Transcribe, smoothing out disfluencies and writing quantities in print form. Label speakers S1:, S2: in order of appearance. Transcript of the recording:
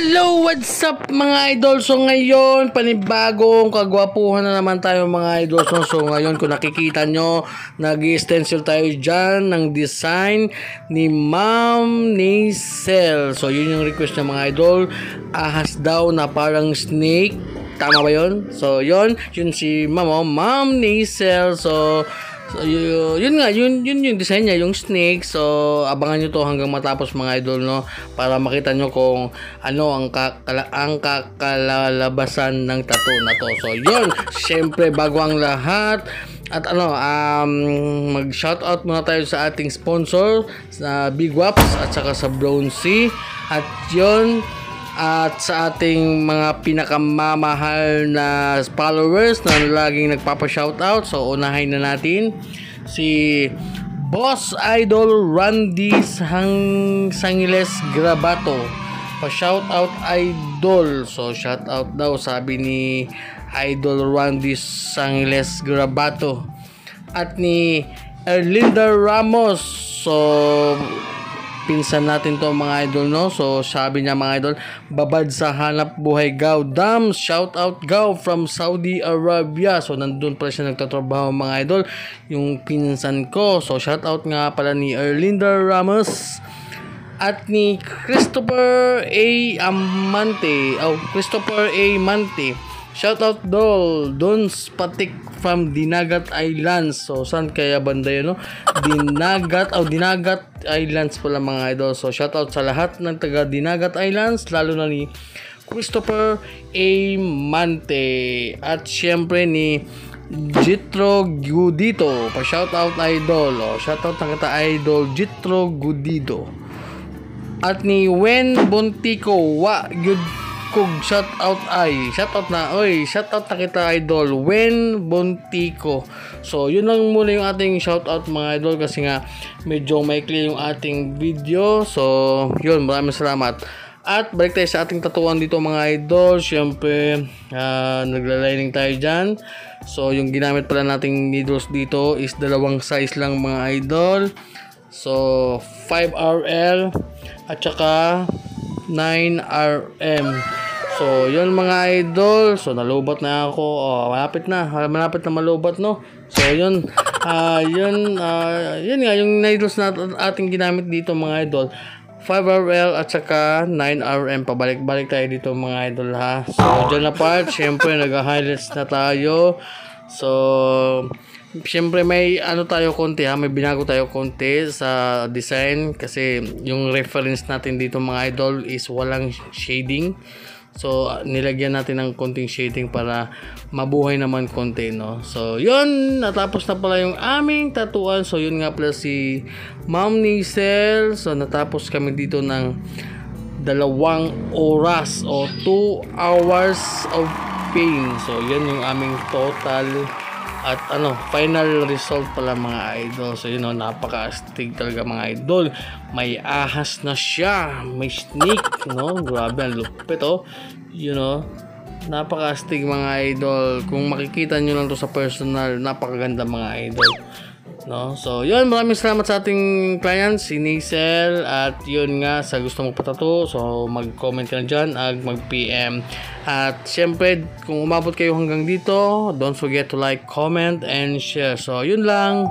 S1: Hello, what's up mga idol? So ngayon, panibagong kagwapuhan na naman tayo mga idol. So ngayon, kung nakikita nyo, nag-stencil tayo dyan ng design ni Ma'am Nazel. So yun yung request niya mga idol. Ahas daw na parang snake. Tama ba yun? So yun si Ma'am Nazel. So yun nga, yun yung design niya, yung snake. So abangan nyo to hanggang matapos mga idol, no, para makita nyo kung ano ang kakalalabasan ng tattoo na to. So yun, syempre bago ang lahat at mag shoutout muna tayo sa ating sponsor sa Big Waps at saka sa Bronzy. At yun, at sa ating mga pinakamamahal na followers na laging nagpapa-shoutout. So unahin na natin si Boss Idol Randy Sangiles Grabato. Pa-shoutout idol. So shoutout daw, sabi ni Idol Randy Sangiles Grabato. At ni Erlinda Ramos. So pinsan natin to mga idol, no. So sabi niya mga idol, babad sa hanap buhay Gaw Dam, shout out Gaw from Saudi Arabia. So nandun pala siya nagtatrabaho mga idol, yung pinsan ko. So shout out nga pala ni Erlinda Ramos at ni Christopher A. Mante. Shout out Don Spatik from Dinagat Islands. So saan kaya banda yun, no? Dinagat Islands pala mga idol. So shout out sa lahat ng taga Dinagat Islands, lalo na ni Christopher A. Mante. At syempre ni Jitro Gudito. Pa shout out idol. Shout out na kita idol Jitro Gudito. At ni Wen Bontico shout out na kita idol Wen Bontico. So yun lang muna yung ating shout out mga idol, kasi nga medyo maikli yung ating video. So yun, maraming salamat. At balik tayo sa ating tatuan dito mga idol. Syempre naglalining tayo dyan. So yung ginamit pala nating needles dito is dalawang size lang mga idol. So 5RL at saka 9RM. So yun mga idol. So nalubat na ako. Malapit na malubat, no. So yun yun nga yung needles na ating ginamit dito mga idol, 5RL at saka 9RM. Pabalik-balik tayo dito mga idol, ha. So dyan na part, syempre nag-highlights na tayo. So syempre may tayo konti, ha, may binago tayo konti sa design, kasi yung reference natin dito mga idol is walang shading. So nilagyan natin ng konting shading para mabuhay naman konti, no. So yun, natapos na pala yung aming tatuan. So yun nga pala si Ma'am Nazel. So natapos kami dito ng 2 oras o 2 hours of pain. So yun yung aming total at final result pala mga idol. So yun, napaka-astig talaga mga idol. May ahas na siya, may snake, no. Grabe, ang lupit, napaka-astig mga idol. Kung makikita nyo lang to sa personal, napakaganda mga idol, no. So yun, maraming salamat sa ating client si Nazel. At yun nga, sa gusto mong patato, so mag-comment ka na dyan, mag-PM. At syempre, kung umabot kayo hanggang dito, don't forget to like, comment, and share. So yun lang.